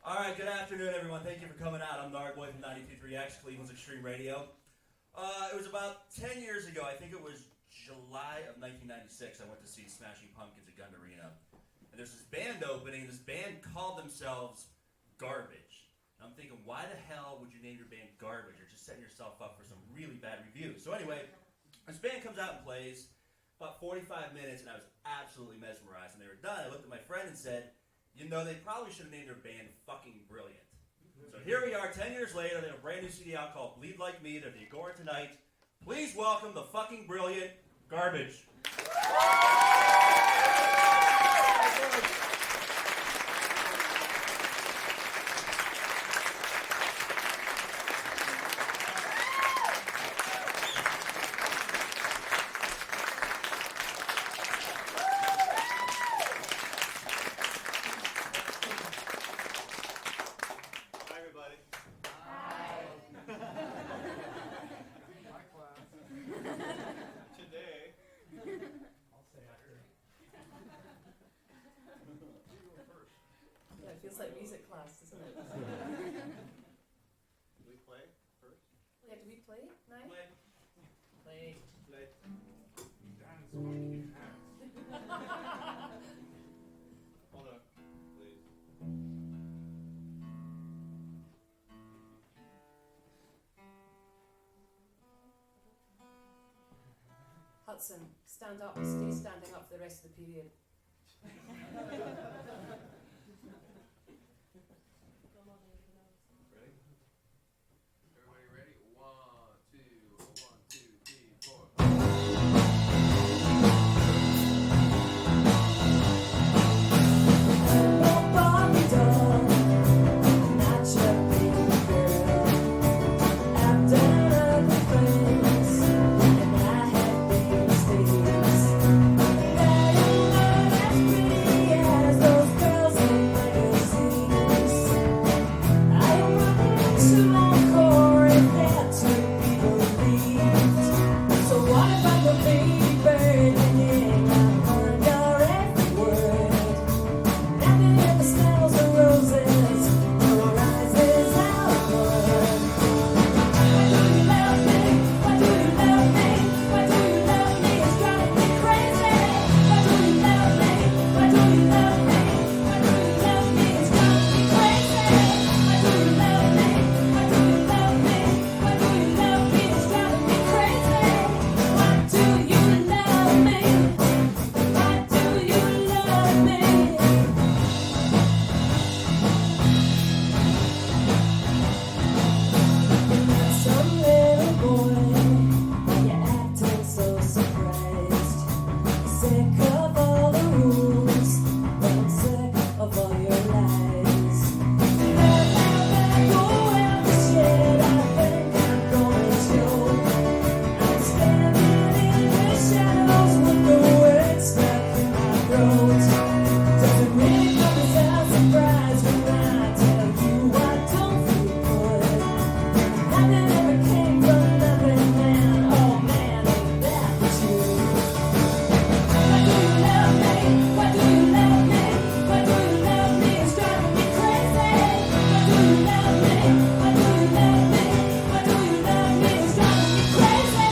All right, good afternoon, everyone. Thank you for coming out. I'm Nardboy from 92.3X, Cleveland's Extreme Radio. It was about 10 years ago, I think it was July of 1996, I went to see Smashing Pumpkins at Gund Arena. And there's this band opening, and this band called themselves Garbage. And I'm thinking, why the hell would you name your band Garbage? You're just setting yourself up for some really bad reviews. So anyway, this band comes out and plays about 45 minutes, and I was absolutely mesmerized. And they were done. I looked at my friend and said, you know, they probably should have named their band Fucking Brilliant. So here we are, 10 years later. They have a brand new CD out called Bleed Like Me. They're the Agora tonight. Please welcome the Fucking Brilliant Garbage. Feels like music class, doesn't it? Do we play first? Yeah, do we play? No? Play. Play. Dance monkey hands. Hold on, please. Hudson, stand up. Stay standing up for the rest of the period. Everybody ready? 1, 2, 1, 2, 3, 4. Barbie doll, not your baby girl. I've done other things, and I have made mistakes. But I am not as pretty as those girls in magazines. I am running to my core, if that to be believed. So what if I'm the baby bird, and I've heard your every word? Nothing ever smells of roses, or rises out of blood. Why do you love me? Why do you love me? Why do you love me? It's driving me crazy. Why do you love me? Why do you love me? Why do you love me? It's driving me crazy. Why do you love me? Why do you love me? Why do you love me? It's driving me crazy. Why do you love me? Why do you love me? Some little boy, you're acting so surprised. Sick of all the rules, but I'm sick of all your lies. Now that I go out the shed, I think I'm going to. I'm standing in the shadows with the words stuck in my throat. Doesn't really come as a surprise when I tell you I don't feel good. Nothing ever came from nothing, man. Oh man, ain't that the truth? Why do you love me? Why do you love me? Why do you love me? It's driving me crazy. Why do you love me? Why do you love me? Why do you love me? It's driving me crazy.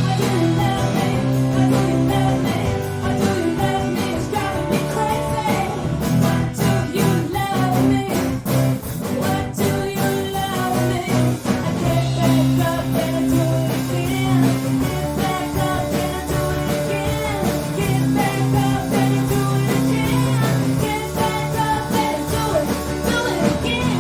Why do you love me? Why do you love me? Why do you love me? It's driving me crazy. Why do you love me? Why do you love me? I get back up and I do it again. Get back up and I do it again. Get back up and I do it again. Get back up and I do it again.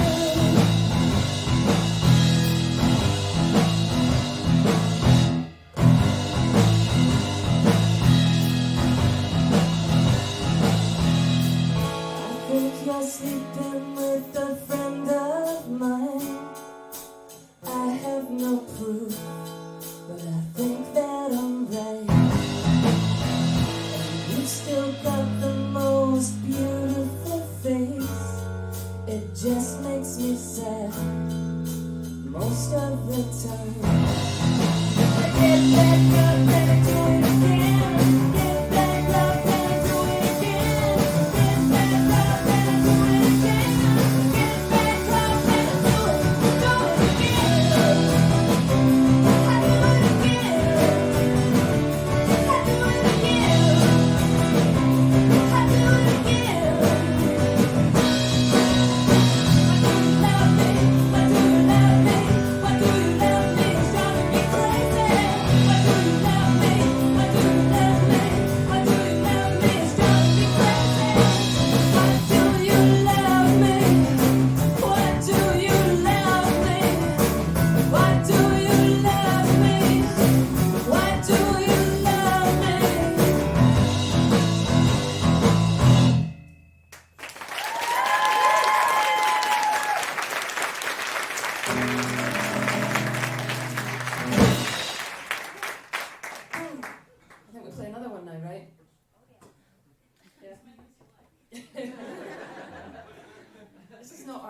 I think you're sleeping with a friend of mine. I have no proof, but I think that I'm right. And you still got the most beautiful face. It just makes me sad most of the time. I get back up and I do it again. Get back up and I do it again. Get back up and I do it again. Get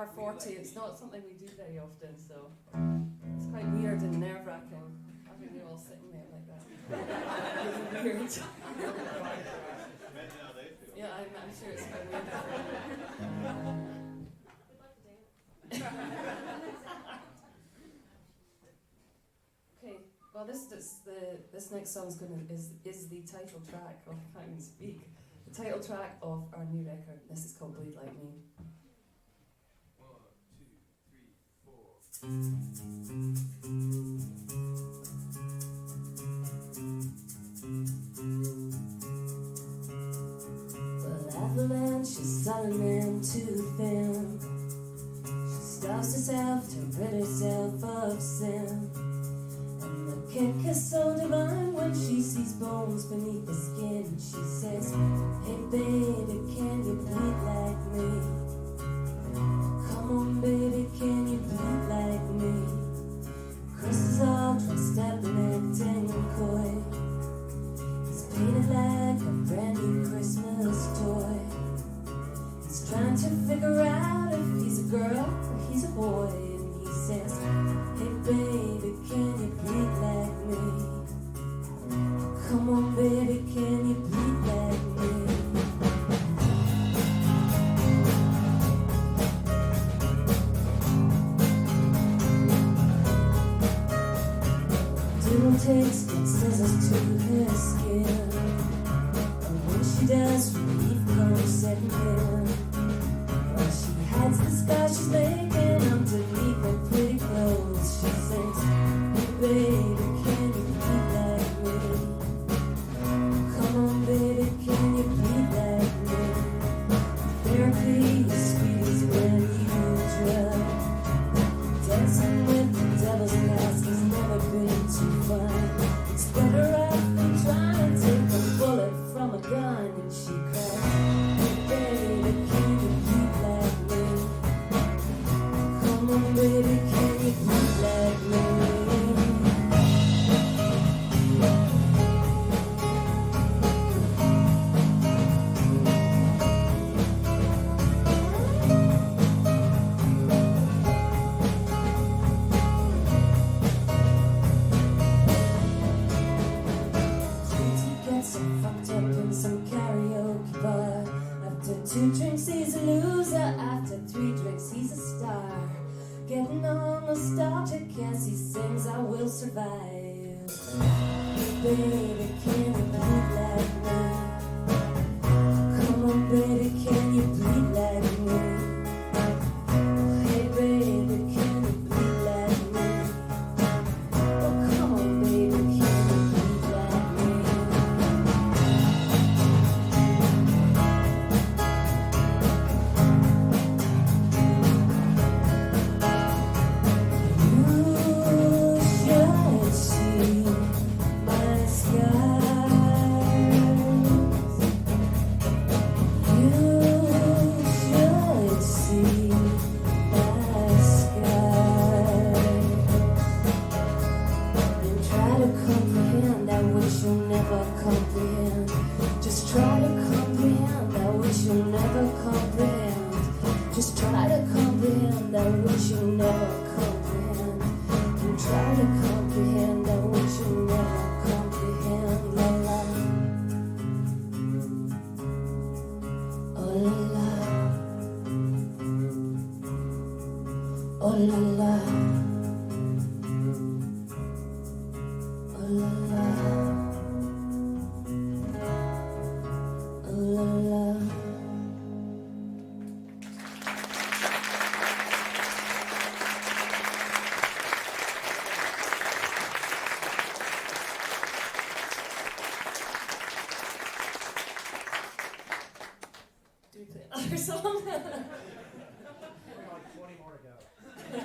R40. It's not something we do very often, so it's quite weird and nerve-wracking having you all sitting there like that. Really weird. Yeah, I'm sure it's quite weird. Okay, well this next song is the title track of I Can't Even Speak. The title track of our new record. This is called Bleed Like Me. 1, 2, 3, 4. Well, avalanche is sudden too thin. She starves herself to rid herself of sin. And the kick is so divine when she sees bones beneath the skin. She says, hey baby, can you bleed like me? Come on baby, can you bleed like me? Chris is all dressed up in a decoy. He's painted like a brand new Christmas toy. He's trying to figure out if he's a girl or he's a boy. And he says, hey baby, can you bleed like me? Come on baby, can you bleed like me? Diddle takes big scissors to her skin. And when she does, relief comes second hand. While she hides the scar she's making underneath her pretty clothes, she sings, hey baby, can you bleed like me? Come on baby, can you bleed like me? Therapy is sweet as when you drug. Dancing with the devil's mask has never been too fun. It's better off than trying to take a bullet from a gun. And she cried, hey baby, can you bleed like me? Come on baby, can you bleed like me? Fucked up in some karaoke bar. After 2 drinks he's a loser. After 3 drinks he's a star. Getting all nostalgic as he sings I will survive. Baby, can you bleed like me? Come on baby, can you bleed like me? Hey baby, can you bleed like me? Oh come on baby, can you bleed like me? Just try to comprehend that which you'll never comprehend. Just try to comprehend that which you'll never comprehend. And try to comprehend that which you'll never comprehend. La la. Oh la la. Oh la la. Oh la la. Oh la la. Do we play another song? Like 20 more to go. I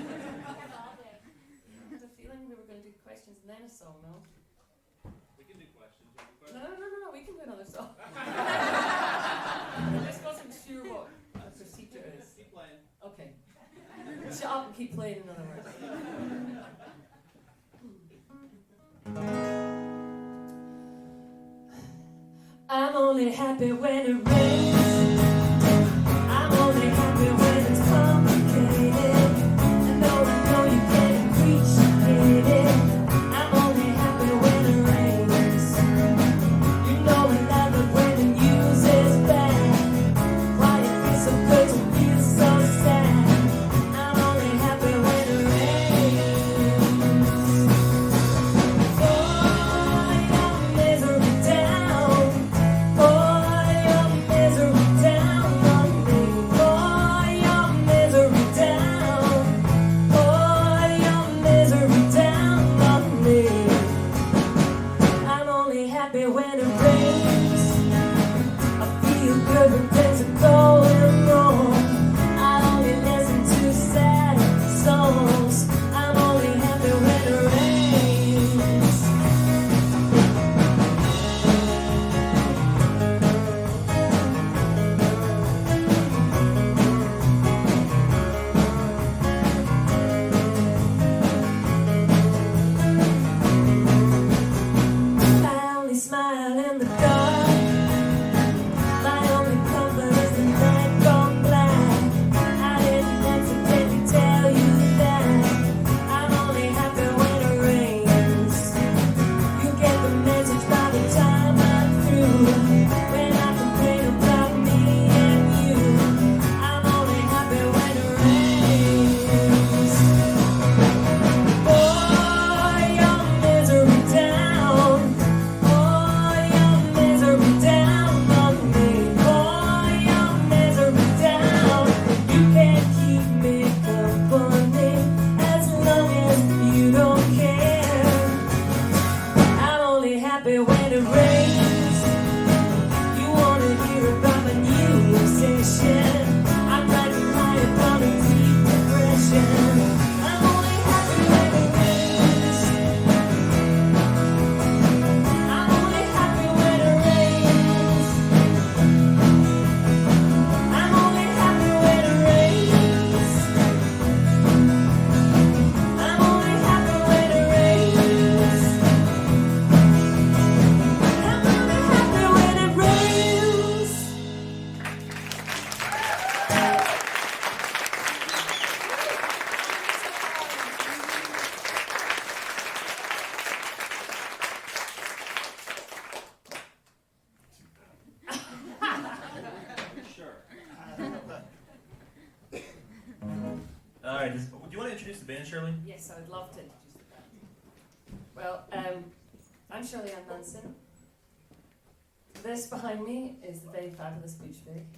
had a feeling we were going to do questions and then a song, no? We can do questions. No, we can do another song. I just wasn't sure what the procedure is. Keep playing. Okay. Shut up and keep playing, in other words. I'm only happy when it rains. I'm only happy when it's complicated. good when things are going wrong. I only listen to sad songs. I'm only happy when it rains. I only smile in the dark. My only comfort is the night gone black. I didn't accidentally tell you that I'm only happy when it rains. You get the message by the time I'm through. When I complain about me and you, I'm only happy when it rains. Boy, your misery down. Boy, your misery down on me. Boy, your misery down. You can't keep me company as long as you don't care. I'm only happy when it rains. You wanna hear about my new obsession? I'm riding high upon a deep depression. I'm only happy when it rains. I'm only happy when it rains. I'm only happy when it rains. I'm only happy when it rains. I'm only happy when it rains. Sure. All right. Do you want to introduce the band, Shirley? Yes, I would love to introduce the band. Well, I'm Shirley Ann Manson. This behind me is the very fabulous Butch Vig.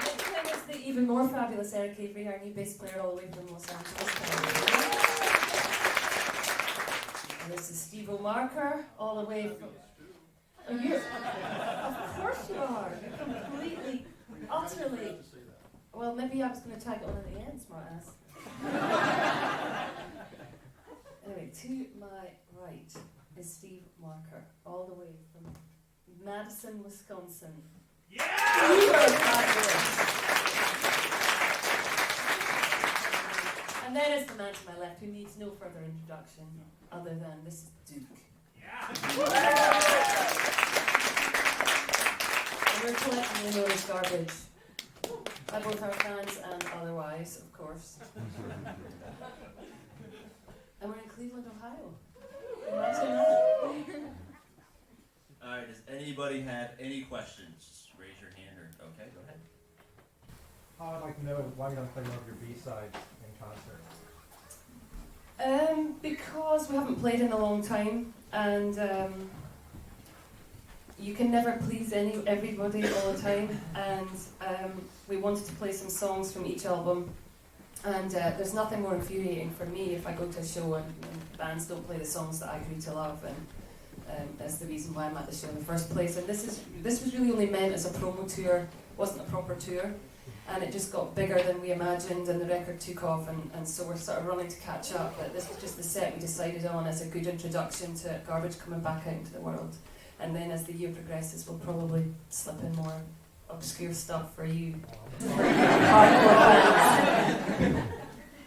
Next thing is the even more fabulous Eric Avery, our new bass player all the way from Los Angeles, California. And this is Steve O'Marker, all the way from... Oh, you of course you are. You're completely, utterly... Well, maybe I was going to tag it on at the end, smart ass. Anyway, to my right is Steve Marker, all the way from Madison, Wisconsin. Yeah! Uber fabulous. And then is the man to my left, who needs no further introduction other than this is Duke. Yeah! And we're collectively known as Garbage. By both our fans and otherwise, of course. And we're in Cleveland, Ohio. Imagine that. All right. Does anybody have any questions? Raise your hand or okay, go ahead. I'd like to know why you don't play more of your B-sides in concert. Because we haven't played in a long time, and you can never please everybody all the time, and we wanted to play some songs from each album, and there's nothing more infuriating for me if I go to a show and bands don't play the songs that I grew to love, and that's the reason why I'm at the show in the first place. And this was really only meant as a promo tour, wasn't a proper tour, and it just got bigger than we imagined, and the record took off, and so we're sort of running to catch up, but this was just the set we decided on as a good introduction to Garbage coming back out into the world. And then as the year progresses, we'll probably slip in more obscure stuff for you hardcore fans.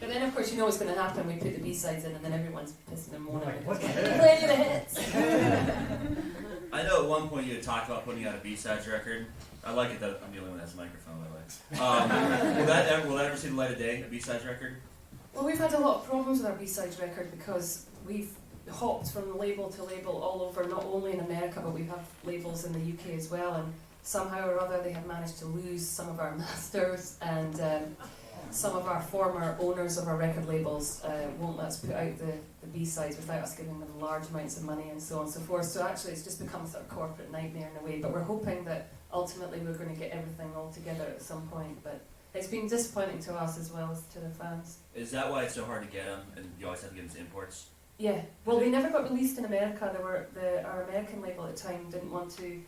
But then, of course, you know what's going to happen. We put the B-sides in, and then everyone's pissing and moaning. Like, what's Play the hits. I know at one point you had talked about putting out a B-sides record. I like it that I'm the only one that has a microphone, by the way. Will that ever see the light of day, a B-sides record? Well, we've had a lot of problems with our B-sides record because we've hopped from label to label all over, not only in America, but we have labels in the UK as well, and somehow or other they have managed to lose some of our masters, and some of our former owners of our record labels won't let us put out the B-sides without us giving them large amounts of money and so on and so forth. So actually it's just become a sort of corporate nightmare in a way, but we're hoping that ultimately we're going to get everything all together at some point. But it's been disappointing to us as well as to the fans. Is that why it's so hard to get them, and you always have to get them to imports? Yeah, well, they never got released in America. Our American label at the time didn't want to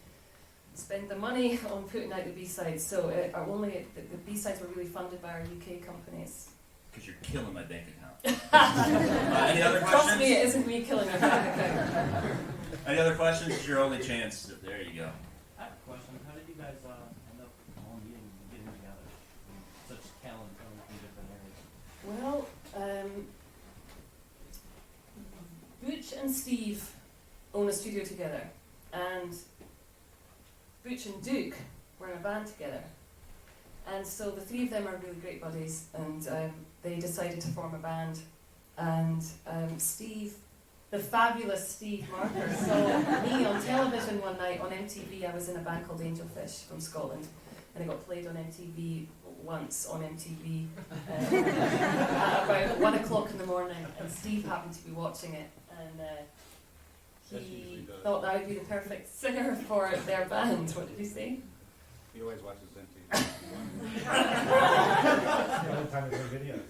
spend the money on putting out the B-sides, so the B-sides were really funded by our UK companies. Because you're killing my bank account. Any other Trust questions? me, it isn't me killing your bank account. Any other questions? It's your only chance. There you go. I have a question. How did you guys end up all meeting and getting together? Such talent in different areas. Well, Butch and Steve own a studio together, and Butch and Duke were in a band together. And so the three of them are really great buddies, and they decided to form a band. And Steve, the fabulous Steve Marker, saw me on television one night on MTV. I was in a band called Angelfish from Scotland, and I got played on MTV once on MTV at about 1 o'clock in the morning, and Steve happened to be watching it, and he thought that I would be the perfect singer for their band. What did you say? He always watches MTV. The only time they play videos.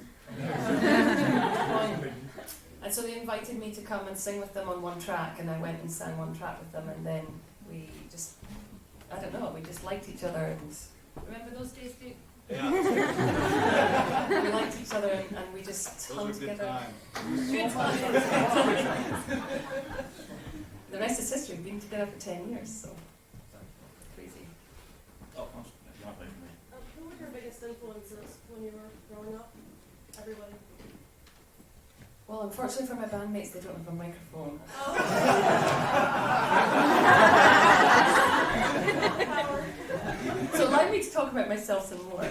And so they invited me to come and sing with them on one track, and I went and sang one track with them, and then we just, I don't know, we just liked each other, and remember those days, Duke? Yeah. We liked each other, and we just hung Those are good together. times. Good times. The rest is history. We've been together for 10 years, so crazy. Oh, you want to play for me? Who were your biggest influences when you were growing up? Everybody. Well, unfortunately for my bandmates, they don't have a microphone. So allow me to talk about myself some more.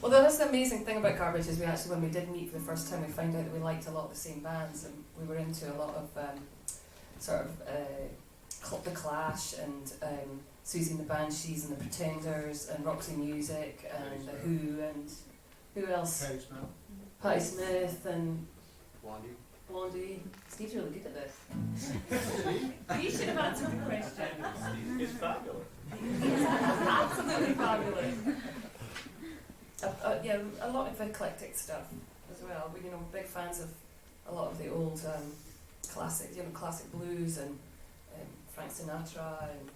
Well, that's the amazing thing about Garbage is we actually, when we did meet for the first time, we found out that we liked a lot of the same bands, and we were into a lot of The Clash and Susie and the Banshees and the Pretenders and Roxy Music and The Who and who else? Patti Smith and Blondie. Steve's really good at this. He should have answered the question. He's fabulous. He's absolutely fabulous. Yeah, a lot of eclectic stuff as well. We're big fans of a lot of the old classic blues and Frank Sinatra and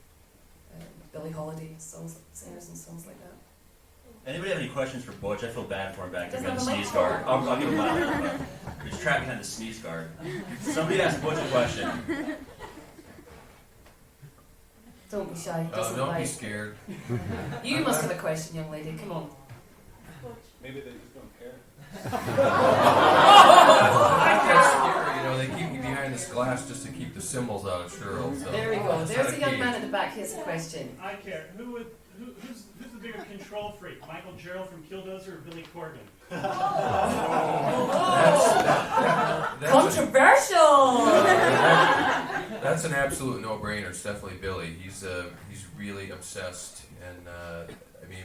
Billie Holiday singers and songs like that. Anybody have any questions for Butch? I feel bad for him back there Doesn't behind the have a sneeze guard. I'll give him one. He's trapped behind the sneeze guard. Somebody ask Butch a question. Don't be shy. Doesn't Don't bite. be scared. You must have a question, young lady. Come on. Maybe they just don't care. They keep me behind this glass just to keep the cymbals out of Cheryl. So There we go. that's There's not a young key. man at the back. He has a question. I care. Who's the bigger control freak? Michael Gerald from Killdozer or Billy Corgan? That's Controversial. That's an absolute no-brainer. It's definitely Billy. He's really obsessed, and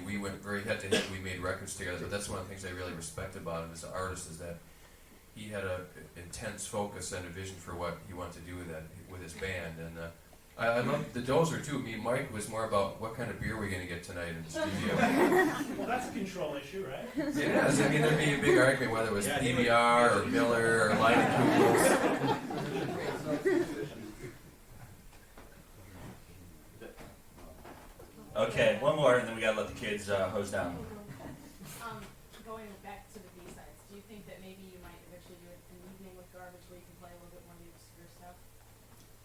we went very head-to-head. We made records together, but that's one of the things I really respect about him as an artist is that he had an intense focus and a vision for what he wanted to do with his band. And I love the Dozer too. Me and Mike was more about what kind of beer we're going to get tonight in the studio. Well, that's a control issue, right? It is. There'd be a big argument whether it was PBR or Miller or Leinenkugels. Okay, one more, and then we gotta let the kids hose down. Going back to the B-sides, do you think that maybe you might eventually do an evening with Garbage where you can play a little bit more of your stuff?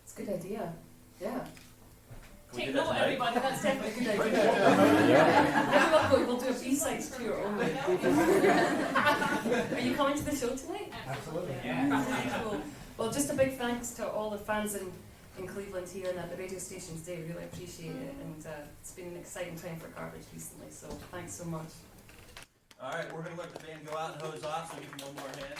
It's a good idea. Yeah. Can we Take do that note, tonight? everybody. That's definitely a good idea. Everyone, we'll do a B-sides tour only. Are you coming to the show tonight? Absolutely. Cool. Well, just a big thanks to all the fans in Cleveland here and at the radio stations today. Really appreciate it, and it's been an exciting time for Garbage recently, so thanks so much. All right, we're going to let the band go out and hose off, so give them one more hand.